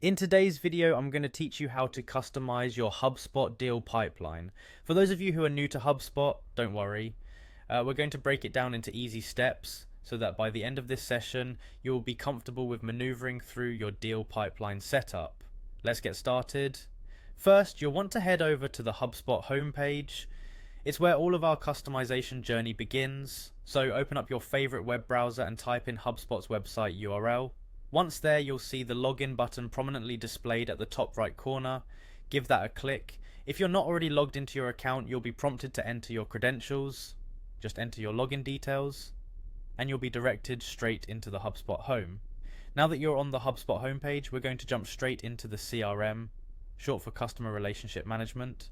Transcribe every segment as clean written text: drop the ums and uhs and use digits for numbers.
In today's video, I'm going to teach you how to customize your HubSpot deal pipeline. For those of you who are new to HubSpot, don't worry. We're going to break it down into easy steps so that by the end of this session, you will be comfortable with maneuvering through your deal pipeline setup. Let's get started. First, you'll want to head over to the HubSpot homepage. It's where all of our customization journey begins. So open up your favorite web browser and type in HubSpot's website URL. Once there, you'll see the login button prominently displayed at the top right corner. Give that a click. If you're not already logged into your account, you'll be prompted to enter your credentials. Just enter your login details, and you'll be directed straight into the HubSpot home. Now that you're on the HubSpot homepage, we're going to jump straight into the CRM, short for Customer Relationship Management.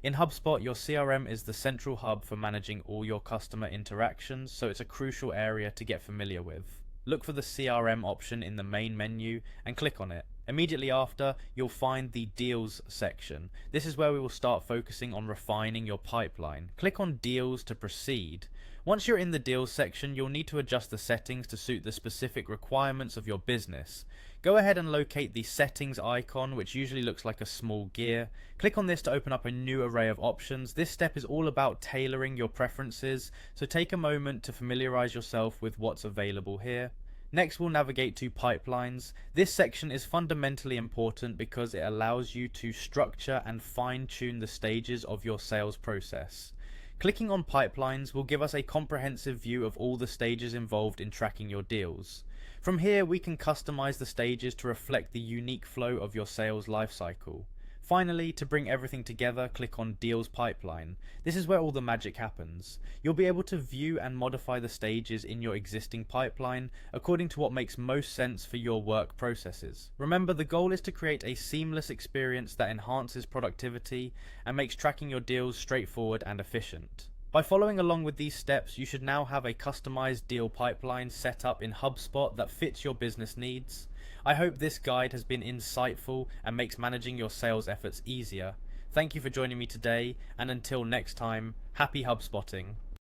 In HubSpot, your CRM is the central hub for managing all your customer interactions, so it's a crucial area to get familiar with. Look for the CRM option in the main menu and click on it. Immediately after, you'll find the Deals section. This is where we will start focusing on refining your pipeline. Click on Deals to proceed. Once you're in the Deals section, you'll need to adjust the settings to suit the specific requirements of your business. Go ahead and locate the Settings icon, which usually looks like a small gear. Click on this to open up a new array of options. This step is all about tailoring your preferences, so take a moment to familiarize yourself with what's available here. Next, we'll navigate to Pipelines. This section is fundamentally important because it allows you to structure and fine-tune the stages of your sales process. Clicking on Pipelines will give us a comprehensive view of all the stages involved in tracking your deals. From here, we can customize the stages to reflect the unique flow of your sales lifecycle. Finally, to bring everything together, click on Deals Pipeline. This is where all the magic happens. You'll be able to view and modify the stages in your existing pipeline according to what makes most sense for your work processes. Remember, the goal is to create a seamless experience that enhances productivity and makes tracking your deals straightforward and efficient. By following along with these steps, you should now have a customized deal pipeline set up in HubSpot that fits your business needs. I hope this guide has been insightful and makes managing your sales efforts easier. Thank you for joining me today, and until next time, happy HubSpotting.